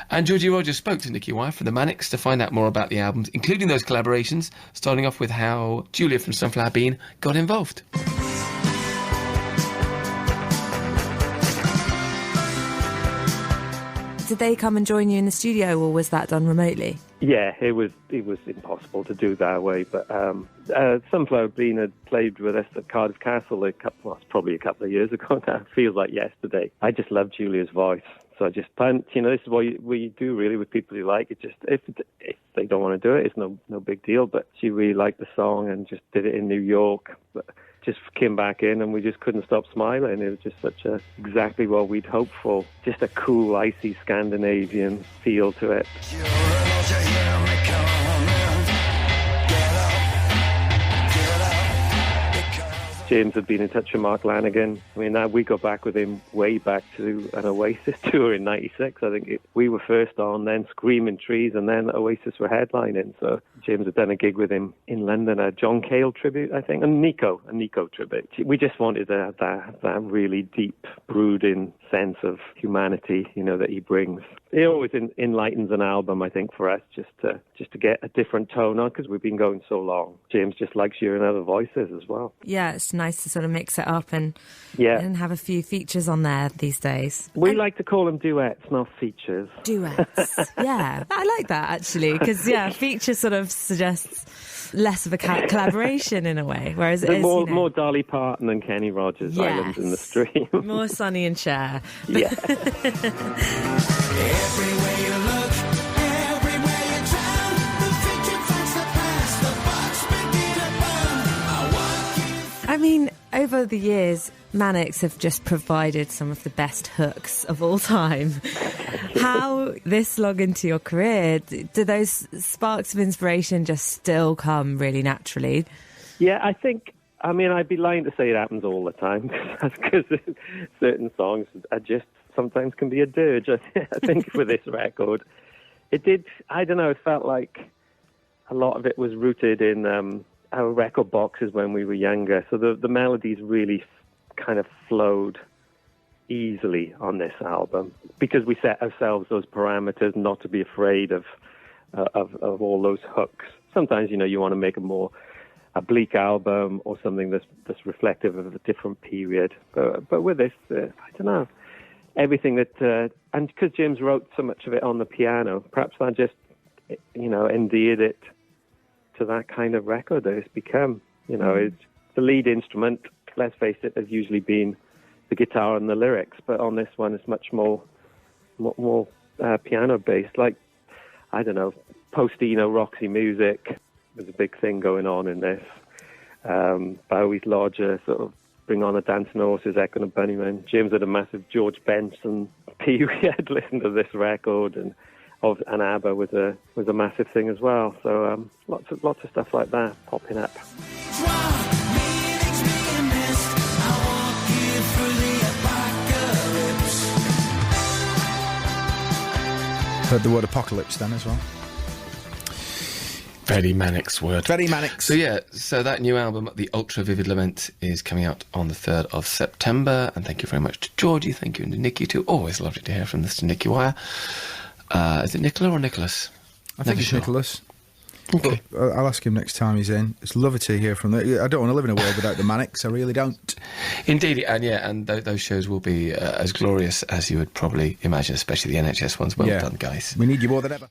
And Georgie Rogers spoke to Nicky Wire from the Manics to find out more about the albums, including those collaborations, starting off with how Julia from Sunflower Bean got involved. Did they come and join you in the studio, or was that done remotely? Yeah, it was impossible to do that way, but Sunflower Bean had played with us at Cardiff Castle it's probably a couple of years ago now. It feels like yesterday. I just love Julia's voice, so I just planned, this is what you do really with people you like. It just, if they don't want to do it, it's no big deal, but she really liked the song and just did it in New York, but just came back in and we just couldn't stop smiling. It was just exactly what we'd hoped for. Just a cool, icy Scandinavian feel to it. James had been in touch with Mark Lanigan. I mean, we got back with him way back to an Oasis tour in '96. I think we were first on, then Screaming Trees, and then Oasis were headlining. So James had done a gig with him in London, a John Cale tribute, I think, and a Nico tribute. We just wanted to have that really deep, brooding sense of humanity, that he brings. It always enlightens an album, I think, for us, just to get a different tone on, because we've been going so long. James just likes hearing other voices as well. Yeah, it's nice to sort of mix it up and have a few features on there these days. We like to call them duets, not features. Duets, yeah. I like that, actually, because, feature sort of suggests less of a collaboration in a way, whereas it is, more Dolly Parton and Kenny Rogers, Islands in the Stream. More Sonny and Cher. Yeah. Everywhere you look, everywhere you turn, the future finds the past, the box begin to burn. I mean, over the years, Manics have just provided some of the best hooks of all time. How, this long into your career, do those sparks of inspiration just still come really naturally? Yeah, I'd be lying to say it happens all the time, because certain songs are just sometimes can be a dirge. I think for this record, it did. I don't know. It felt like a lot of it was rooted in our record boxes when we were younger. So the melodies really kind of flowed easily on this album because we set ourselves those parameters not to be afraid of all those hooks. Sometimes you want to make a bleak album or something that's reflective of a different period. But with this, I don't know. Everything that, and because James wrote so much of it on the piano, perhaps that just, endeared it to that kind of record that it's become. It's the lead instrument, let's face it, has usually been the guitar and the lyrics, but on this one it's much more piano-based. Like, I don't know, post-Eno Roxy music was a big thing going on in this. Bowie's Lodger, sort of Bring On the Dancing Horses, Echo and Bunnymen. James had a massive George Benson period. Listened to this record, and ABBA was a massive thing as well. So lots of stuff like that popping up. Heard the word apocalypse then as well. Very Manic's word. Very Manics. So that new album, The Ultra Vivid Lament, is coming out on the 3rd of September. And thank you very much to Georgie. Thank you to Nicky too. Always lovely to hear from Mr. Nicky Wire. Is it Nicola or Nicholas? I think it's Nicholas. Okay. I'll ask him next time he's in. It's lovely to hear from them. I don't want to live in a world without the Manics. I really don't. Indeed, and those shows will be as glorious as you would probably imagine, especially the NHS ones. Well done, guys. We need you more than ever.